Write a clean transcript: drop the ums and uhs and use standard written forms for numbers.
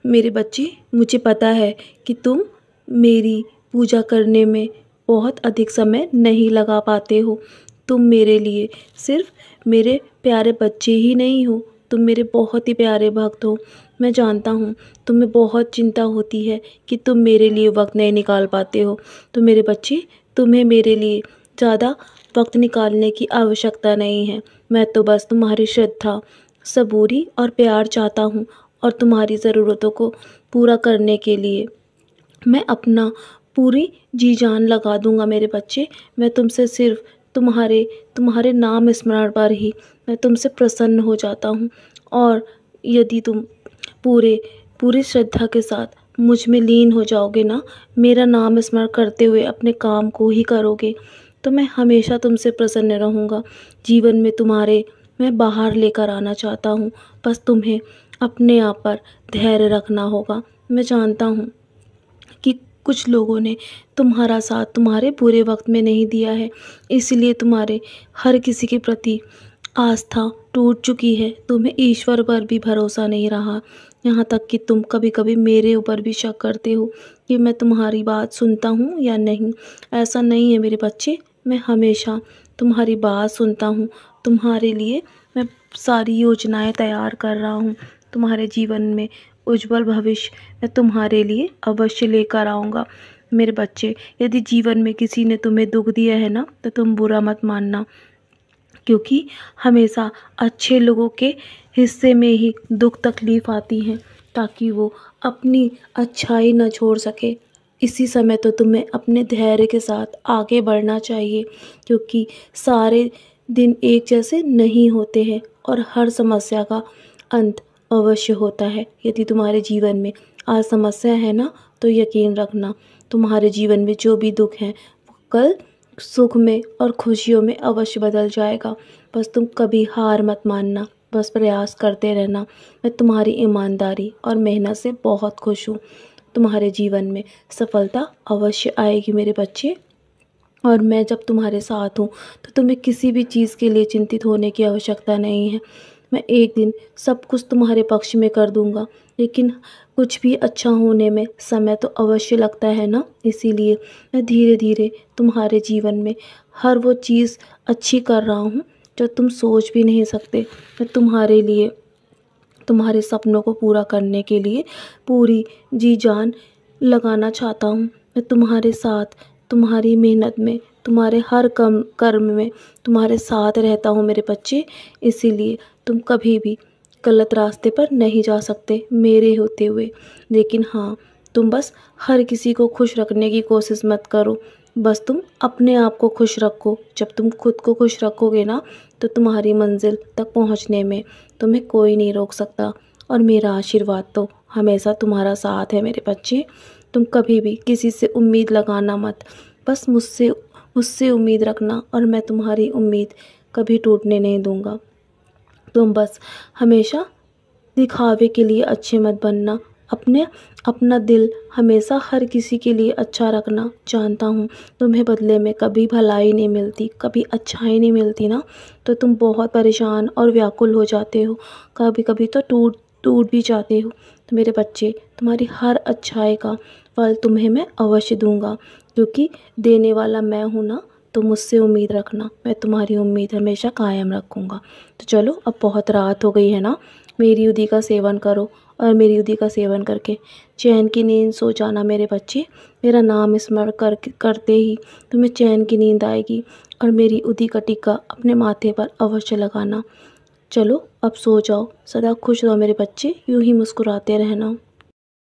मेरे बच्चे, मुझे पता है कि तुम मेरी पूजा करने में बहुत अधिक समय नहीं लगा पाते हो। तुम मेरे लिए सिर्फ मेरे प्यारे बच्चे ही नहीं हो, तुम मेरे बहुत ही प्यारे भक्त हो। मैं जानता हूँ तुम्हें बहुत चिंता होती है कि तुम मेरे लिए वक्त नहीं निकाल पाते हो। तो मेरे बच्चे, तुम्हें मेरे लिए ज़्यादा वक्त निकालने की आवश्यकता नहीं है। मैं तो बस तुम्हारी श्रद्धा, सबूरी और प्यार चाहता हूँ, और तुम्हारी ज़रूरतों को पूरा करने के लिए मैं अपना पूरी जी जान लगा दूंगा। मेरे बच्चे, मैं तुमसे सिर्फ तुम्हारे तुम्हारे नाम स्मरण पर ही मैं तुमसे प्रसन्न हो जाता हूँ। और यदि तुम पूरे पूरी श्रद्धा के साथ मुझ में लीन हो जाओगे ना, मेरा नाम स्मरण करते हुए अपने काम को ही करोगे, तो मैं हमेशा तुमसे प्रसन्न रहूँगा। जीवन में तुम्हारे मैं बाहर लेकर आना चाहता हूँ। बस तुम्हें अपने आप पर धैर्य रखना होगा। मैं जानता हूँ कि कुछ लोगों ने तुम्हारा साथ तुम्हारे बुरे वक्त में नहीं दिया है, इसलिए तुम्हारे हर किसी के प्रति आस्था टूट चुकी है। तुम्हें ईश्वर पर भी भरोसा नहीं रहा, यहाँ तक कि तुम कभी कभी मेरे ऊपर भी शक करते हो कि मैं तुम्हारी बात सुनता हूँ या नहीं। ऐसा नहीं है मेरे बच्चे, मैं हमेशा तुम्हारी बात सुनता हूँ। तुम्हारे लिए मैं सारी योजनाएं तैयार कर रहा हूँ। तुम्हारे जीवन में उज्जवल भविष्य मैं तुम्हारे लिए अवश्य लेकर आऊँगा। मेरे बच्चे, यदि जीवन में किसी ने तुम्हें दुख दिया है ना, तो तुम बुरा मत मानना, क्योंकि हमेशा अच्छे लोगों के हिस्से में ही दुख तकलीफ़ आती हैं, ताकि वो अपनी अच्छाई न छोड़ सके। इसी समय तो तुम्हें अपने धैर्य के साथ आगे बढ़ना चाहिए, क्योंकि सारे दिन एक जैसे नहीं होते हैं और हर समस्या का अंत अवश्य होता है। यदि तुम्हारे जीवन में आज समस्या है ना, तो यकीन रखना तुम्हारे जीवन में जो भी दुख है वो कल सुख में और खुशियों में अवश्य बदल जाएगा। बस तुम कभी हार मत मानना, बस प्रयास करते रहना। मैं तुम्हारी ईमानदारी और मेहनत से बहुत खुश हूँ। तुम्हारे जीवन में सफलता अवश्य आएगी मेरे बच्चे, और मैं जब तुम्हारे साथ हूँ तो तुम्हें किसी भी चीज़ के लिए चिंतित होने की आवश्यकता नहीं है। मैं एक दिन सब कुछ तुम्हारे पक्ष में कर दूँगा, लेकिन कुछ भी अच्छा होने में समय तो अवश्य लगता है ना। इसीलिए मैं धीरे धीरे तुम्हारे जीवन में हर वो चीज़ अच्छी कर रहा हूँ जो तुम सोच भी नहीं सकते। मैं तुम्हारे लिए, तुम्हारे सपनों को पूरा करने के लिए पूरी जी जान लगाना चाहता हूँ। मैं तुम्हारे साथ, तुम्हारी मेहनत में, तुम्हारे हर कर्म में तुम्हारे साथ रहता हूँ मेरे बच्चे। इसीलिए तुम कभी भी गलत रास्ते पर नहीं जा सकते मेरे होते हुए। लेकिन हाँ, तुम बस हर किसी को खुश रखने की कोशिश मत करो, बस तुम अपने आप को खुश रखो। जब तुम खुद को खुश रखोगे ना, तो तुम्हारी मंजिल तक पहुँचने में तुम्हें कोई नहीं रोक सकता। और मेरा आशीर्वाद तो हमेशा तुम्हारा साथ है मेरे बच्चे। तुम कभी भी किसी से उम्मीद लगाना मत, बस मुझसे मुझसे उम्मीद रखना, और मैं तुम्हारी उम्मीद कभी टूटने नहीं दूंगा। तुम बस हमेशा दिखावे के लिए अच्छे मत बनना, अपना दिल हमेशा हर किसी के लिए अच्छा रखना। जानता हूँ तुम्हें बदले में कभी भलाई नहीं मिलती, कभी अच्छाई नहीं मिलती ना, तो तुम बहुत परेशान और व्याकुल हो जाते हो, कभी कभी तो टूट टूट भी जाते हो। तो मेरे बच्चे, तुम्हारी हर अच्छाई का फल तुम्हें मैं अवश्य दूंगा, क्योंकि देने वाला मैं हूँ ना। तो मुझसे उम्मीद रखना, मैं तुम्हारी उम्मीद हमेशा कायम रखूँगा। तो चलो, अब बहुत रात हो गई है ना, मेरी उदी का सेवन करो, और मेरी उदी का सेवन करके चैन की नींद सो जाना मेरे बच्चे। मेरा नाम स्मरण करते ही तुम्हें चैन की नींद आएगी, और मेरी उदी का टीका अपने माथे पर अवश्य लगाना। चलो अब सो जाओ, सदा खुश रहो मेरे बच्चे, यूं ही मुस्कुराते रहना।